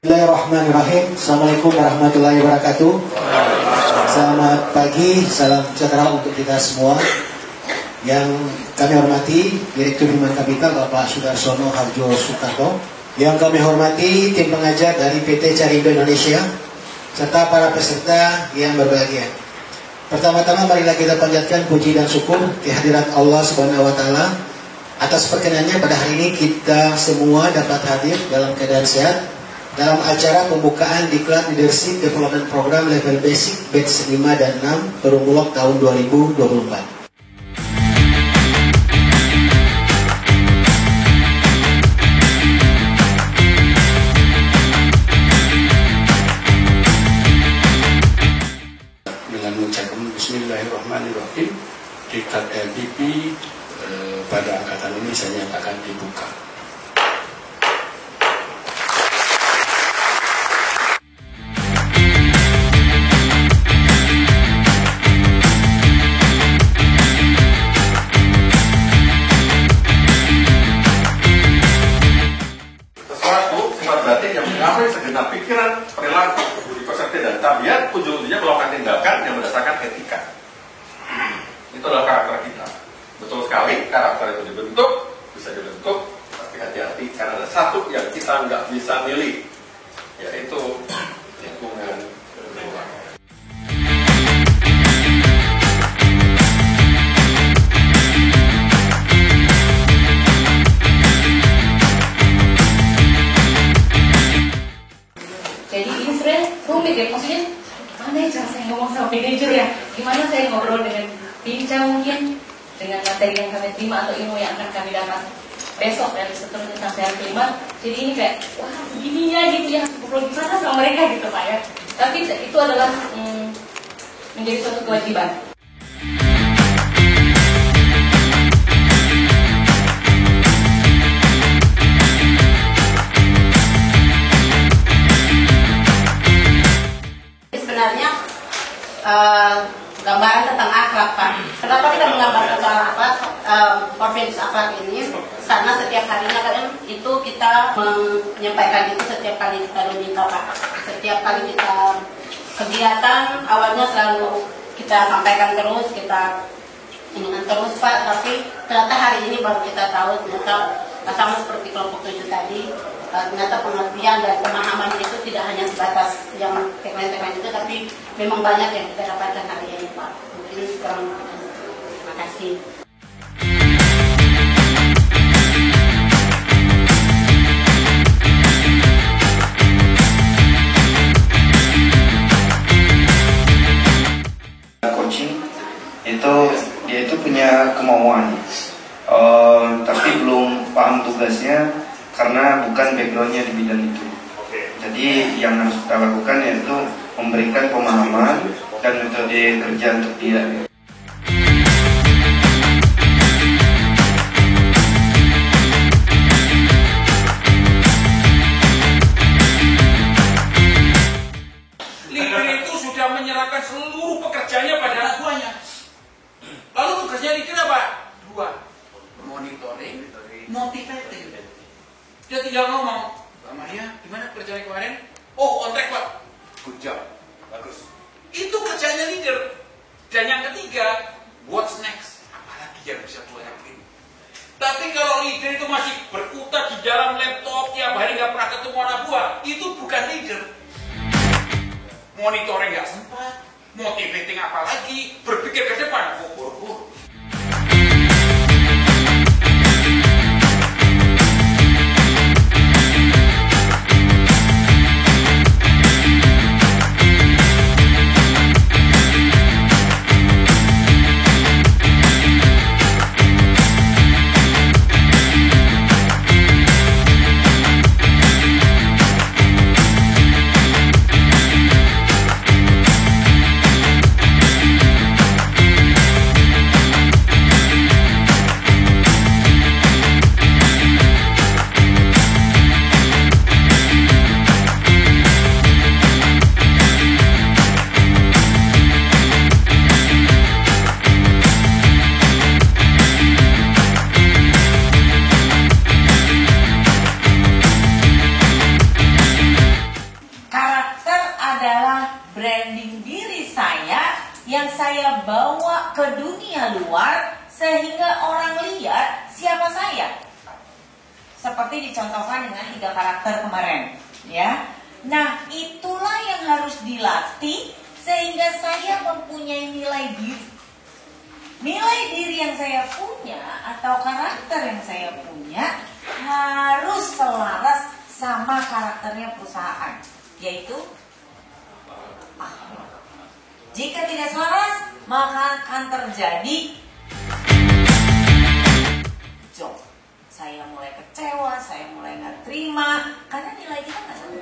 Bismillahirrahmanirrahim. Assalamualaikum warahmatullahi wabarakatuh. Selamat pagi, salam sejahtera untuk kita semua. Yang kami hormati Direktur Himpunan Kapital Bapak Sudarsono Harjo Soekarno. Yang kami hormati tim pengajar dari PT Carindo Indonesia serta para peserta yang berbahagia. Pertama-tama marilah kita panjatkan puji dan syukur kehadirat Allah Subhanahu wa taala atas perkenannya pada hari ini kita semua dapat hadir dalam keadaan sehat dalam acara pembukaan Diklat Leadership Development Program Level Basic Batch 5 dan 6 Perumbulok tahun 2024. Dengan mengucapkan Bismillahirrahmanirrahim, Diklat LDP pada angkatan ini saya nyatakan dibuka. Yang mengapai segenap pikiran, perilaku, budi pekerti dan tabiat, ujung-ujungnya melakukan tindakan yang berdasarkan etika. Itu adalah karakter kita. Betul sekali, karakter itu bisa dibentuk, tapi hati-hati karena ada satu yang kita nggak bisa milih, yaitu lingkungan luar. Jadi ini sebenarnya rumit ya, maksudnya gimana ya cara saya ngomong sama manajer ya, gimana saya ngobrol dengan bincang mungkin dengan materi yang kami terima atau ilmu yang akan kami dapat besok dan seterusnya tentang saya terima. Jadi ini kayak wah begininya gitu ya, ngobrol gimana sama mereka gitu Pak ya. Tapi itu adalah menjadi suatu kewajiban. Sebenarnya gambaran tentang akhlak Pak. Kenapa kita menggambarkan soal akhlak, Porfirius akhlak ini? Karena setiap harinya kan itu kita menyampaikan itu setiap kali kita meminta Pak. Setiap kali kita kegiatan awalnya selalu kita sampaikan terus, kita inginkan terus Pak. Tapi ternyata hari ini baru kita tahu ternyata sama seperti kelompok 7 tadi. Ternyata pengertian dan pemahaman itu tidak hanya sebatas yang tagline-tagline itu, tapi memang banyak yang kita dapatkan hari ini Pak. Mungkin kurang lebih. Terima kasih. Coaching itu dia itu punya kemauan, tapi belum paham tugasnya. Karena bukan backgroundnya di bidang itu. Jadi yang harus kita lakukan yaitu memberikan pemahaman dan metode kerja untuk dia. Leader itu sudah menyerahkan seluruh pekerjaannya pada anak buahnya. Lalu tugasnya leader apa? 2. Monitoring, motivating. Dia tinggal ngomong, Pak Maria, gimana kerjanya kemarin? Oh, on track Pak. Good job, bagus. Itu kerjanya leader. Dan yang ketiga, what's next? Apalagi yang bisa gue lakuin? Tapi kalau leader itu masih berkutat di dalam laptop, tiap hari nggak pernah ketemu anak buah, itu bukan leader. Monitoring nggak sempat, motivating apalagi, berpikir ke depan, buru-buru. saya bawa ke dunia luar sehingga orang lihat siapa saya. Seperti dicontohkan dengan 3 karakter kemarin, ya. Nah, itulah yang harus dilatih sehingga saya mempunyai nilai diri. Nilai diri yang saya punya atau karakter yang saya punya harus selaras sama karakternya perusahaan, yaitu akhlak. Jika tidak selaras, maka akan terjadi job. Saya mulai kecewa, saya mulai nggak terima karena nilai kita nggak sama.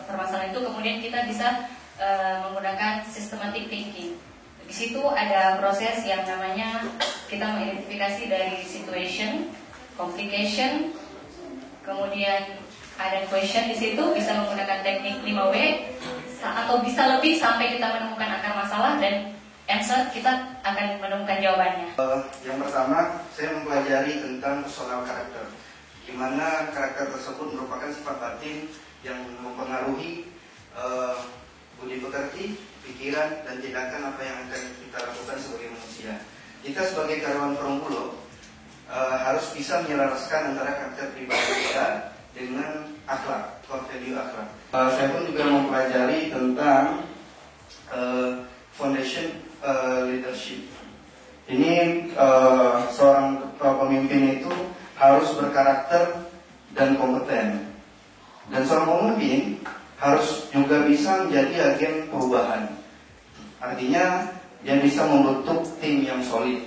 Permasalahan itu kemudian kita bisa menggunakan systematic thinking. Di situ ada proses yang namanya kita mengidentifikasi dari situation, complication, kemudian ada question di situ, bisa menggunakan teknik 5W atau bisa lebih sampai kita menemukan akar masalah dan answer, kita akan menemukan jawabannya. Yang pertama, saya mempelajari tentang personal karakter, di mana karakter tersebut merupakan sifat batin yang mempengaruhi budi pekerti, pikiran, dan tindakan apa yang akan kita lakukan sebagai manusia. Kita sebagai karyawan Perum Bulog harus bisa menyelaraskan antara karakter pribadi kita dengan akhlak, core value akhlak. Saya pun juga mempelajari tentang foundation leadership. Ini seorang pemimpin itu harus berkarakter dan kompeten. Dan seorang pemimpin harus juga bisa menjadi agen perubahan. Artinya dia bisa membentuk tim yang solid.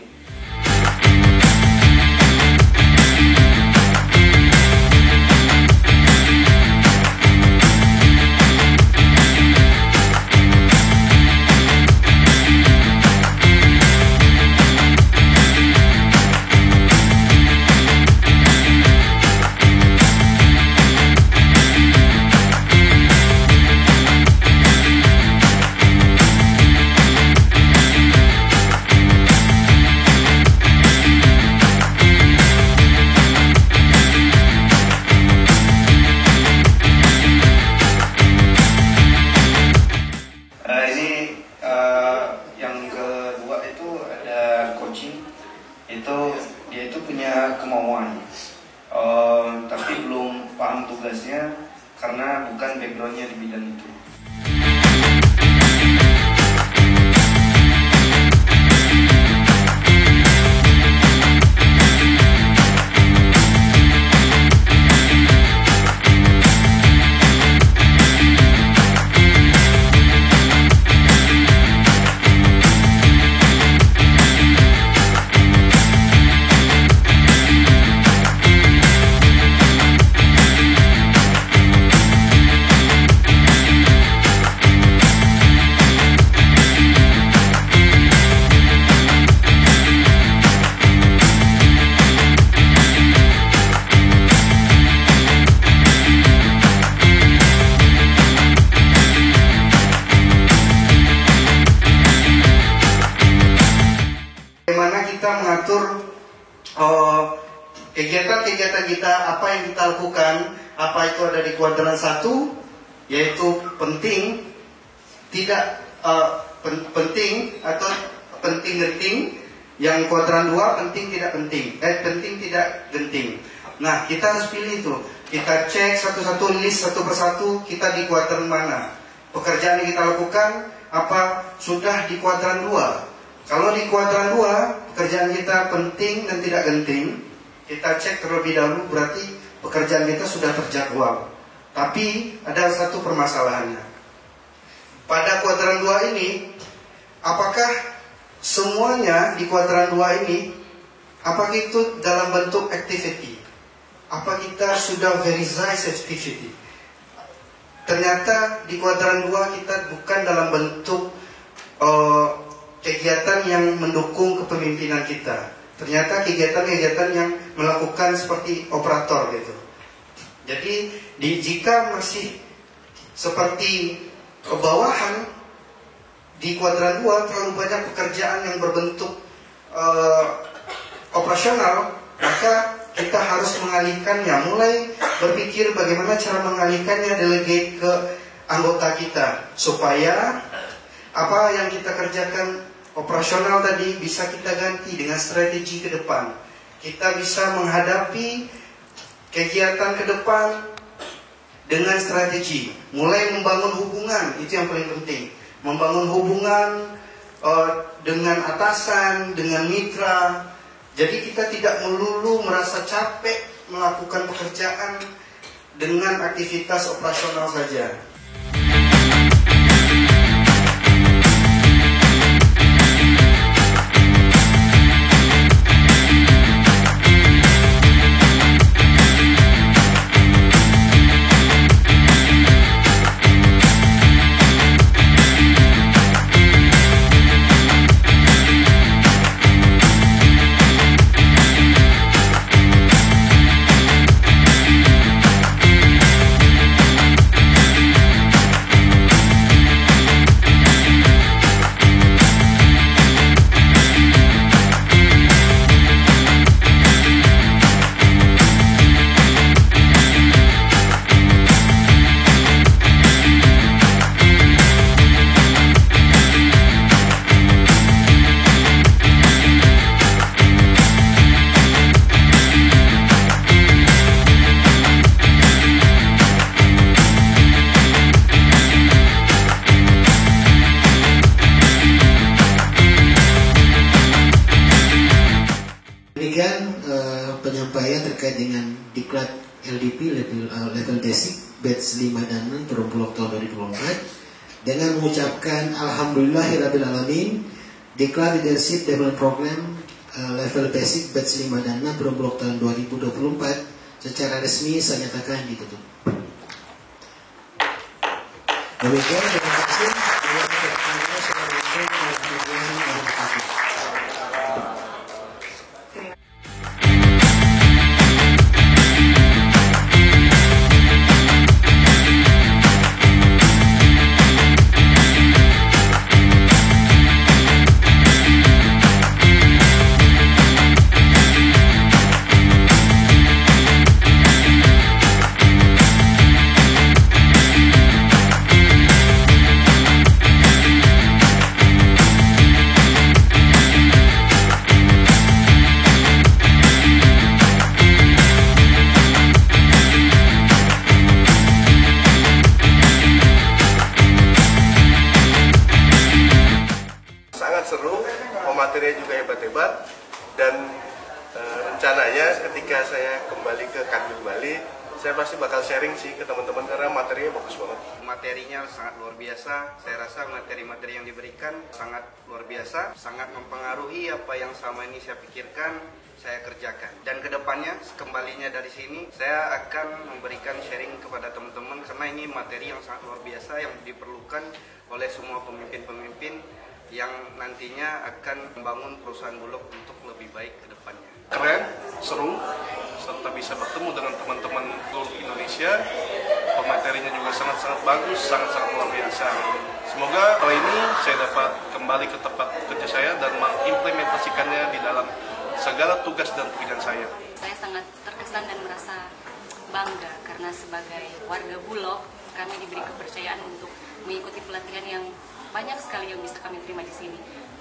Dia itu punya kemauan, tapi belum paham tugasnya karena bukan backgroundnya di bidang itu. kegiatan-kegiatan kita, apa yang kita lakukan, apa itu ada di kuadran 1, yaitu penting, tidak penting atau penting-genting. Yang kuadran 2 penting tidak penting, penting tidak genting. Nah, kita harus pilih itu. Kita cek satu-satu, list satu persatu, kita di kuadran mana. Pekerjaan yang kita lakukan apa sudah di kuadran 2. Kalau di kuadran 2 pekerjaan kita penting dan tidak genting, kita cek terlebih dahulu, berarti pekerjaan kita sudah terjadwal. Tapi ada satu permasalahannya. Pada kuadran 2 ini, apakah semuanya di kuadran 2 ini, apakah itu dalam bentuk activity? Apa kita sudah verize activity? Ternyata di kuadran 2 kita bukan dalam bentuk kegiatan yang mendukung kepemimpinan kita. Ternyata kegiatan-kegiatan yang melakukan seperti operator gitu. Jadi jika masih seperti kebawahan di kuadran 2 terlalu banyak pekerjaan yang berbentuk operasional, maka kita harus mengalihkannya, mulai berpikir bagaimana cara mengalihkannya, delegate ke anggota kita, supaya apa yang kita kerjakan operasional tadi bisa kita ganti dengan strategi ke depan. Kita bisa menghadapi kegiatan ke depan dengan strategi, mulai membangun hubungan, itu yang paling penting. Membangun hubungan dengan atasan, dengan mitra. Jadi kita tidak melulu merasa capek melakukan pekerjaan dengan aktivitas operasional saja. Penyampaian terkait dengan diklat LDP level basic batch 5 dan 6 per Bulog tahun 2024 dengan mengucapkan alhamdulillahirabbil diklat leadership development program level basic batch 5 dan 6 per Bulog tahun 2024 secara resmi saya nyatakan ditutup. Demikian, terima kasih. materinya juga hebat-hebat, dan rencananya ketika saya kembali ke Kanwil Bali, saya pasti bakal sharing sih ke teman-teman karena materinya bagus banget. Materinya sangat luar biasa. Saya rasa materi-materi yang diberikan sangat luar biasa, sangat mempengaruhi apa yang selama ini saya pikirkan, saya kerjakan. Dan kedepannya, kembalinya dari sini, saya akan memberikan sharing kepada teman-teman karena ini materi yang sangat luar biasa yang diperlukan oleh semua pemimpin-pemimpin yang nantinya akan membangun perusahaan Bulog untuk lebih baik ke depannya. Keren, seru, serta bisa bertemu dengan teman-teman Bulog Indonesia. Materinya juga sangat-sangat bagus, sangat-sangat luar biasa. Semoga kali ini saya dapat kembali ke tempat kerja saya dan mengimplementasikannya di dalam segala tugas dan pekerjaan saya. Saya sangat terkesan dan merasa bangga karena sebagai warga Bulog kami diberi kepercayaan untuk mengikuti pelatihan yang banyak sekali yang bisa kami terima di sini.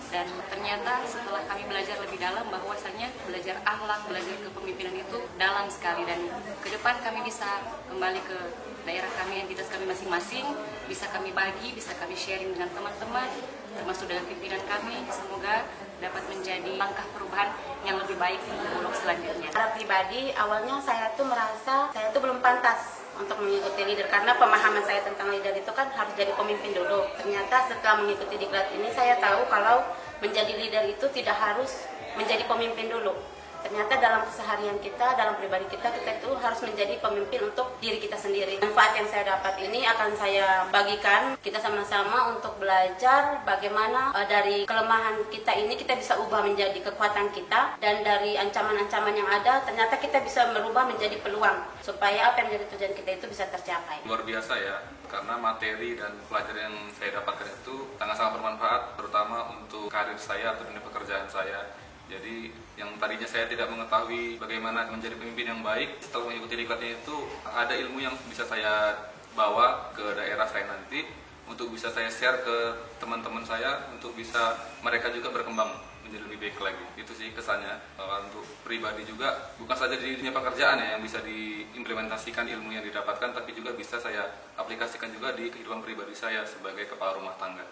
Dan ternyata setelah kami belajar lebih dalam bahwasanya belajar akhlak, belajar kepemimpinan itu dalam sekali, dan ke depan kami bisa kembali ke daerah kami, entitas kami masing-masing, bisa kami bagi, bisa kami sharing dengan teman-teman, termasuk dengan pimpinan kami. Semoga dapat menjadi langkah perubahan yang lebih baik untuk Bulog selanjutnya. Secara pribadi, awalnya saya tuh merasa saya tuh belum pantas untuk mengikuti leader, karena pemahaman saya tentang leader itu kan harus jadi pemimpin dulu. Ternyata setelah mengikuti diklat ini saya tahu kalau menjadi leader itu tidak harus menjadi pemimpin dulu. Ternyata dalam keseharian kita, dalam pribadi kita itu harus menjadi pemimpin untuk diri kita sendiri. Manfaat yang saya dapat ini akan saya bagikan. Kita sama-sama untuk belajar bagaimana dari kelemahan kita ini kita bisa ubah menjadi kekuatan kita, dan dari ancaman-ancaman yang ada ternyata kita bisa merubah menjadi peluang supaya apa yang menjadi tujuan kita itu bisa tercapai. Luar biasa ya, karena materi dan pelajaran yang saya dapatkan itu sangat-sangat bermanfaat, terutama untuk karir saya atau dunia pekerjaan saya. Jadi yang tadinya saya tidak mengetahui bagaimana menjadi pemimpin yang baik, setelah mengikuti diklatnya itu ada ilmu yang bisa saya bawa ke daerah saya nanti untuk bisa saya share ke teman-teman saya untuk bisa mereka juga berkembang menjadi lebih baik lagi. Itu sih kesannya. Untuk pribadi juga bukan saja di dunia pekerjaan ya yang bisa diimplementasikan ilmu yang didapatkan, tapi juga bisa saya aplikasikan juga di kehidupan pribadi saya sebagai kepala rumah tangga.